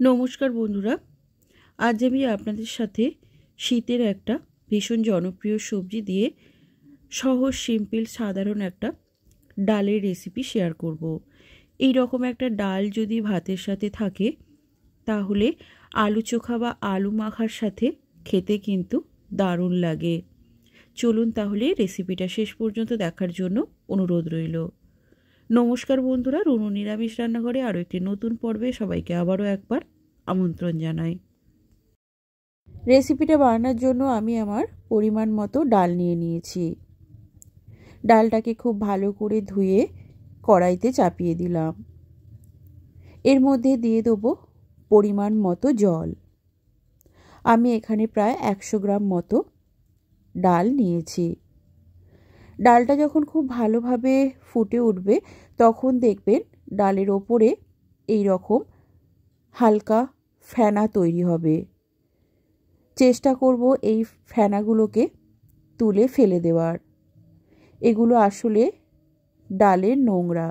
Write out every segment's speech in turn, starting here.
নমস্কার বন্ধুরা, আজ আমি আপনাদের সাথে শীতের একটা ভীষণ জনপ্রিয় সবজি দিয়ে সহজ সিম্পল সাধারণ একটা ডালের রেসিপি শেয়ার করব। এই রকম একটা ডাল যদি ভাতের সাথে থাকে তাহলে আলু চোখা বা আলু মাখার সাথে খেতে কিন্তু দারুণ লাগে। চলুন তাহলে রেসিপিটা শেষ পর্যন্ত দেখার জন্য অনুরোধ রইল। নমস্কার বন্ধুরা, রুনু নিরামিষ রান্নাঘরে আরও একটি নতুন পর্বে সবাইকে আবারও একবার আমন্ত্রণ জানাই। রেসিপিটা বানানোর জন্য আমি আমার পরিমাণ মতো ডাল নিয়ে নিয়েছি। ডালটাকে খুব ভালো করে ধুয়ে কড়াইতে চাপিয়ে দিলাম। এর মধ্যে দিয়ে দেবো পরিমাণ মতো জল। আমি এখানে প্রায় 100 গ্রাম মতো ডাল নিয়েছি। ডালটা যখন খুব ভালোভাবে ফুটে উঠবে তখন দেখবেন ডালের ওপরে এই রকম হালকা ফেনা তৈরি হবে। চেষ্টা করব এই ফেনাগুলোকে তুলে ফেলে দেওয়ার। এগুলো আসলে ডালের নোংরা।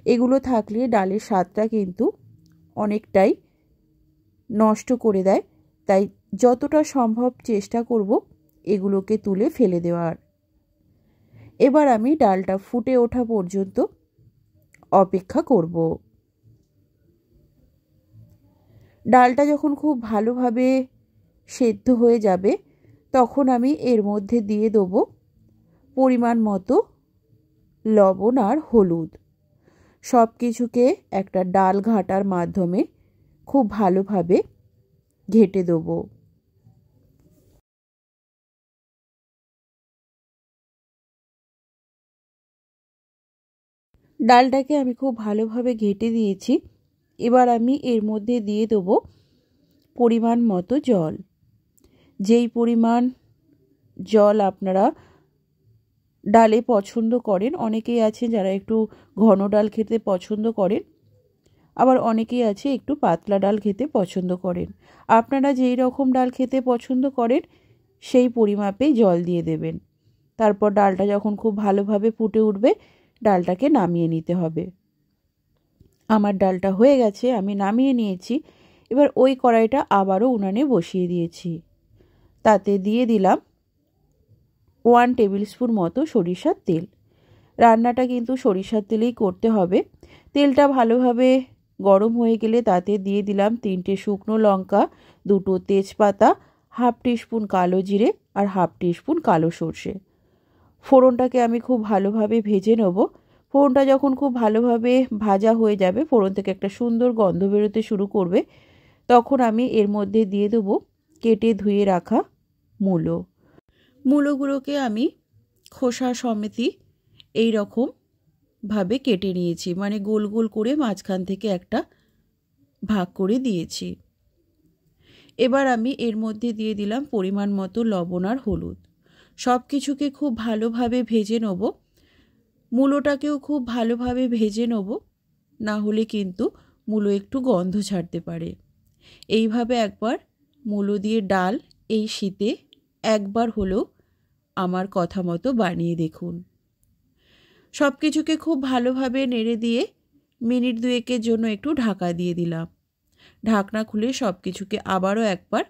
এগুলো থাকলে ডালের স্বাদটা কিন্তু অনেকটাই নষ্ট করে দেয়, তাই যতটা সম্ভব চেষ্টা করব এগুলোকে তুলে ফেলে দেওয়ার। এবার আমি ডালটা ফুটে ওঠা পর্যন্ত অপেক্ষা করব। ডালটা যখন খুব ভালোভাবে সেদ্ধ হয়ে যাবে তখন আমি এর মধ্যে দিয়ে দেবো পরিমাণ মতো লবণ আর হলুদ। সব কিছুকে একটা ডাল ঘাঁটার মাধ্যমে খুব ভালোভাবে ঘেঁটে দেবো। ডালটাকে আমি খুব ভালোভাবে ঘেঁটে দিয়েছি। এবার আমি এর মধ্যে দিয়ে দেবো পরিমাণ মতো জল। যেই পরিমাণ জল আপনারা ডালে পছন্দ করেন, অনেকেই আছেন যারা একটু ঘন ডাল খেতে পছন্দ করেন, আবার অনেকেই আছে একটু পাতলা ডাল খেতে পছন্দ করেন। আপনারা যেই রকম ডাল খেতে পছন্দ করেন সেই পরিমাপেই জল দিয়ে দেবেন। তারপর ডালটা যখন খুব ভালোভাবে ফুটে উঠবে ডালটাকে নামিয়ে নিতে হবে। আমার ডালটা হয়ে গেছে, আমি নামিয়ে নিয়েছি। এবার ওই কড়াইটা আবারও উনানে বসিয়ে দিয়েছি। তাতে দিয়ে দিলাম 1 টেবিল স্পুন মতো সরিষার তেল। রান্নাটা কিন্তু সরিষার তেলেই করতে হবে। তেলটা ভালোভাবে গরম হয়ে গেলে তাতে দিয়ে দিলাম 3টে শুকনো লঙ্কা, 2টো তেজপাতা, হাফ টিস্পুন কালো জিরে আর হাফ টিস্পুন কালো সর্ষে। ফোড়নটাকে আমি খুব ভালোভাবে ভেজে নেব। ফোড়নটা যখন খুব ভালোভাবে ভাজা হয়ে যাবে, ফোড়ন থেকে একটা সুন্দর গন্ধ বেরোতে শুরু করবে, তখন আমি এর মধ্যে দিয়ে দেবো কেটে ধুয়ে রাখা মূলো। মূলোগুলোকে আমি খোসা সমেতই এই রকম ভাবে কেটে নিয়েছি, মানে গোল গোল করে মাঝখান থেকে একটা ভাগ করে দিয়েছি। এবার আমি এর মধ্যে দিয়ে দিলাম পরিমাণ মতো লবণ আর হলুদ। সব কিছুকে খুব ভালোভাবে ভেজে নেব। মূলোটাকেও খুব ভালোভাবে ভেজে নেব, না হলে কিন্তু মূলো একটু গন্ধ ছাড়তে পারে। এইভাবে একবার মূলো দিয়ে ডাল এই শীতে একবার হলেও আমার কথা মতো বানিয়ে দেখুন। সব কিছুকে খুব ভালোভাবে নেড়ে দিয়ে মিনিট 2-এর জন্য একটু ঢাকা দিয়ে দিলাম। ঢাকনা খুলে সব কিছুকে আবারও একবার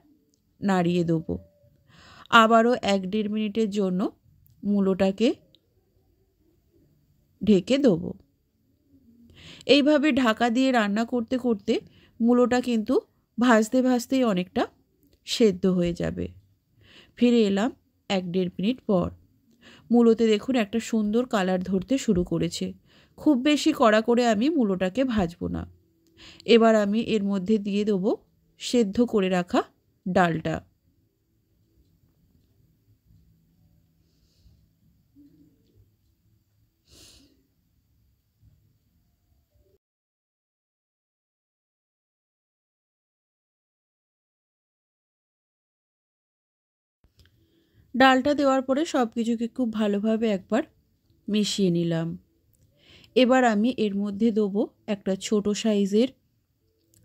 নাড়িয়ে দেবো। আবারও 1-1.5 মিনিটের জন্য মূলোটাকে ঢেকে দেবো। এইভাবে ঢাকা দিয়ে রান্না করতে করতে মূলোটা কিন্তু ভাজতে ভাজতেই অনেকটা সেদ্ধ হয়ে যাবে। ফিরে এলাম 1-1.5 মিনিট পর। মূলোতে দেখুন একটা সুন্দর কালার ধরতে শুরু করেছে। খুব বেশি কড়া করে আমি মূলোটাকে ভাজবো না। এবার আমি এর মধ্যে দিয়ে দেবো সেদ্ধ করে রাখা ডালটা। ডালটা দেওয়ার পরে সব কিছুকে খুব ভালোভাবে একবার মিশিয়ে নিলাম। এবার আমি এর মধ্যে দেবো একটা ছোট সাইজের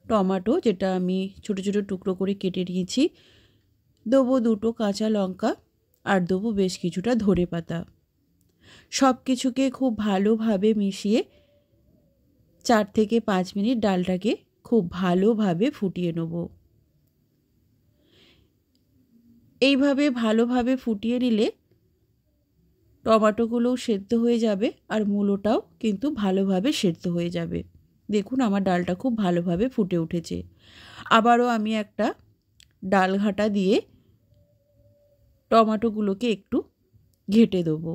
টমেটো, যেটা আমি ছোট ছোট টুকরো করে কেটে নিয়েছি। দেবো 2টো কাঁচা লঙ্কা আর দেবো বেশ কিছুটা ধনেপাতা। সব কিছুকে খুব ভালোভাবে মিশিয়ে 4 থেকে 5 মিনিট ডালটাকে খুব ভালোভাবে ফুটিয়ে নেব। এইভাবে ভালোভাবে ফুটিয়ে নিলে টমেটোগুলোও সেদ্ধ হয়ে যাবে আর মূলোটাও কিন্তু ভালোভাবে সেদ্ধ হয়ে যাবে। দেখুন আমার ডালটা খুব ভালোভাবে ফুটে উঠেছে। আবারও আমি একটা ডাল ঘাঁটা দিয়ে টমেটোগুলোকে একটু ঘেঁটে দেবো।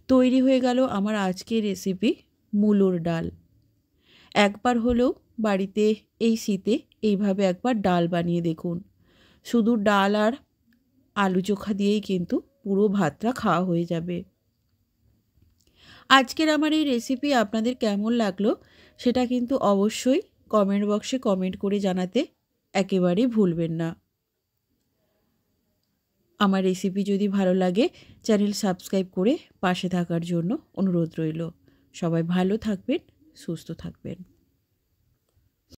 তৈরি হয়ে গেল আমার আজকের রেসিপি মূলোর ডাল। একবার হলেও বাড়িতে এই শীতে এইভাবে একবার ডাল বানিয়ে দেখুন। শুধু ডাল আর আলু চোখা দিয়েই কিন্তু পুরো ভাতটা খাওয়া হয়ে যাবে। আজকের আমার এই রেসিপি আপনাদের কেমন লাগলো সেটা কিন্তু অবশ্যই কমেন্ট বক্সে কমেন্ট করে জানাতে একেবারেই ভুলবেন না। আমার রেসিপি যদি ভালো লাগে চ্যানেল সাবস্ক্রাইব করে পাশে থাকার জন্য অনুরোধ রইল। সবাই ভালো থাকবেন, সুস্থ থাকবেন।